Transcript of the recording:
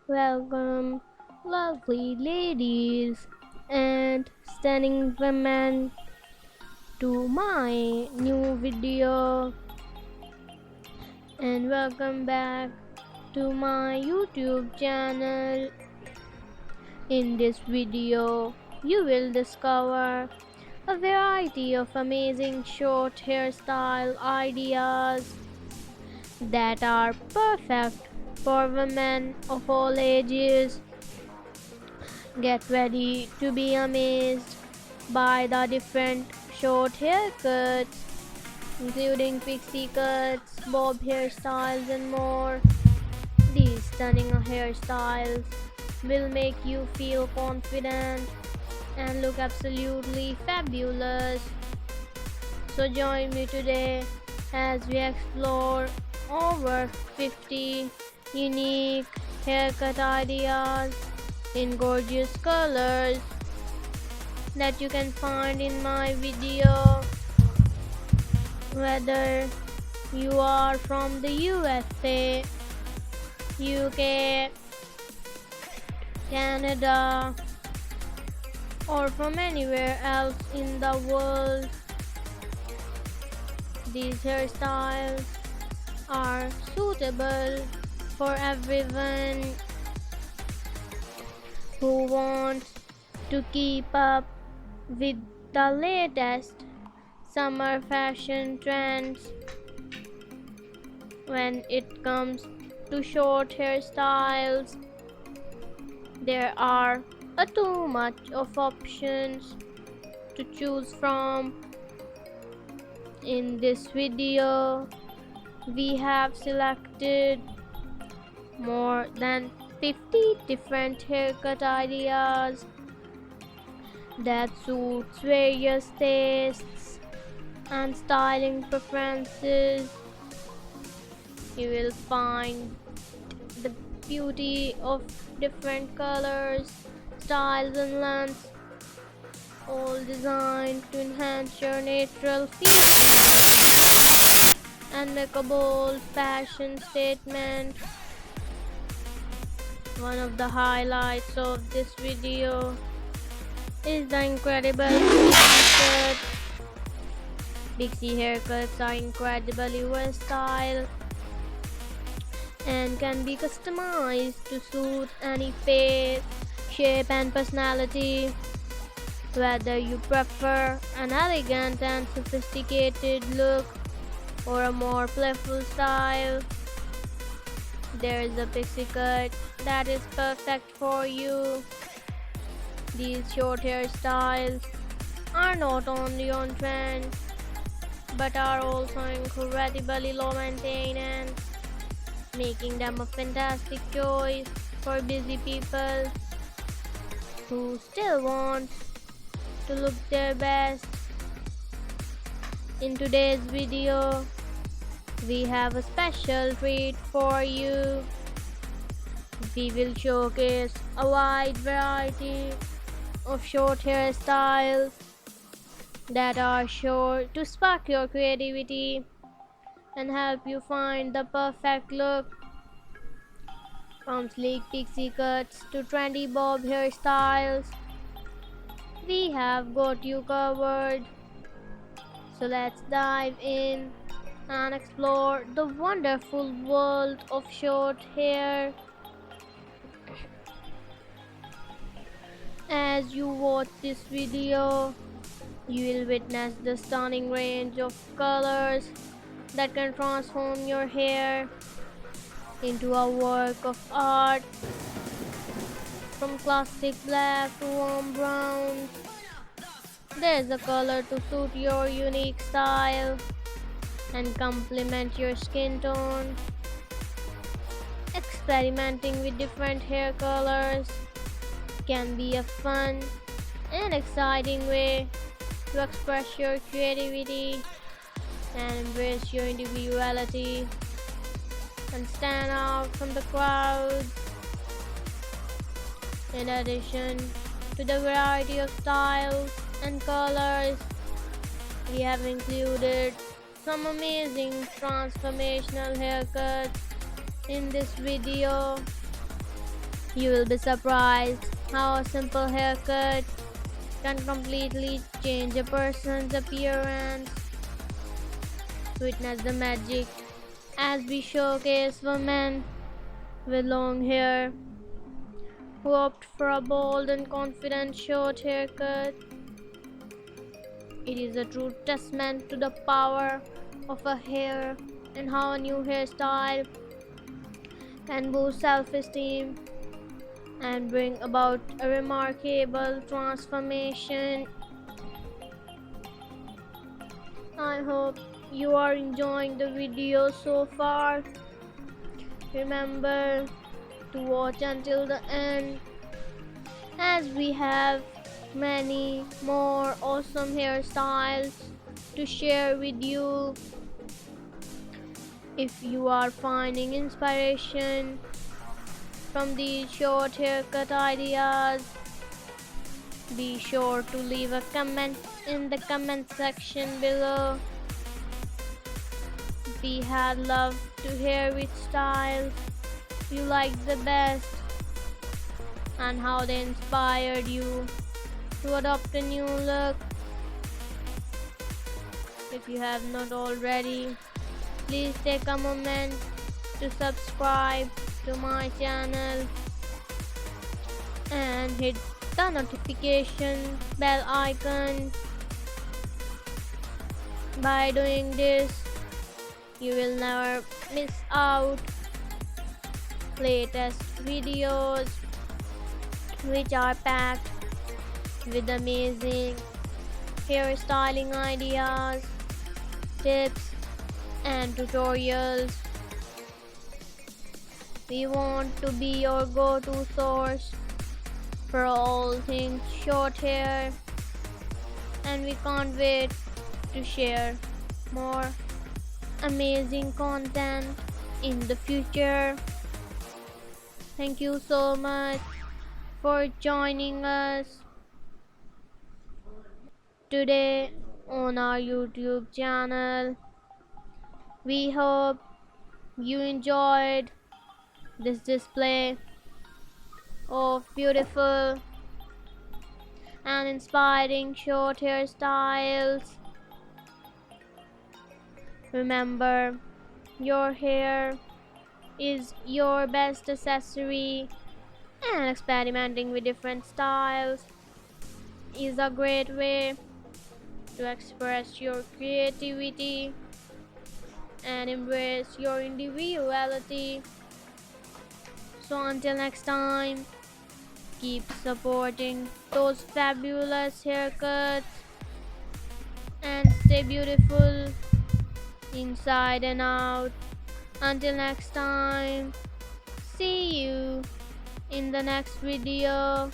Welcome, lovely ladies and stunning women, to my new video, and welcome back to my YouTube channel. In this video, you will discover a variety of amazing short hairstyle ideas that are perfect for women of all ages. Get ready to be amazed by the different short haircuts, including pixie cuts, bob hairstyles, and more. These stunning hairstyles will make you feel confident and look absolutely fabulous. So join me today as we explore over 50 unique haircut ideas in gorgeous colors that you can find in my video. Whether you are from the USA, UK, Canada, or from anywhere else in the world, these hairstyles are suitable for everyone who wants to keep up with the latest summer fashion trends. When it comes to short hairstyles, there are too much of options to choose from. In this video, we have selected more than 50 different haircut ideas that suits various tastes and styling preferences. You will find the beauty of different colors, styles, and lengths, all designed to enhance your natural features and make a bold fashion statement. One of the highlights of this video is the incredible pixie cut. Pixie haircuts are incredibly versatile and can be customized to suit any face, shape, and personality. Whether you prefer an elegant and sophisticated look or a more playful style, there is a pixie cut that is perfect for you. These short hairstyles are not only on trend but are also incredibly low maintenance, making them a fantastic choice for busy people who still want to look their best. In today's video, we have a special treat for you. We will showcase a wide variety of short hairstyles that are sure to spark your creativity and help you find the perfect look. From sleek pixie cuts to trendy bob hairstyles, we have got you covered. So let's dive in and explore the wonderful world of short hair. As you watch this video, you will witness the stunning range of colors that can transform your hair into a work of art. From classic black to warm brown, there's a color to suit your unique style and complement your skin tone. Experimenting with different hair colors can be a fun and exciting way to express your creativity and embrace your individuality and stand out from the crowd. In addition to the variety of styles and colors, we have included some amazing transformational haircuts in this video. You will be surprised how a simple haircut can completely change a person's appearance. Witness the magic as we showcase women with long hair who opt for a bold and confident short haircut. It is a true testament to the power of a hair and how a new hairstyle can boost self esteem and bring about a remarkable transformation. I hope you are enjoying the video so far. Remember to watch until the end as we have many more awesome hairstyles to share with you. If you are finding inspiration from these short haircut ideas, be sure to leave a comment in the comment section below. We had love to hear which styles you like the best and how they inspired you to adopt a new look. If you have not already, please take a moment to subscribe to my channel and hit the notification bell icon. By doing this, you will never miss out latest videos which are packed with amazing hairstyling ideas, tips and tutorials. We want to be your go-to source for all things short hair, and we can't wait to share more amazing content in the future. Thank you so much for joining us today on our YouTube channel. We hope you enjoyed this display of beautiful and inspiring short hairstyles. Remember, your hair is your best accessory, and experimenting with different styles is a great way to express your creativity and embrace your individuality. So until next time, keep supporting those fabulous haircuts and stay beautiful inside and out. Until next time, see you in the next video.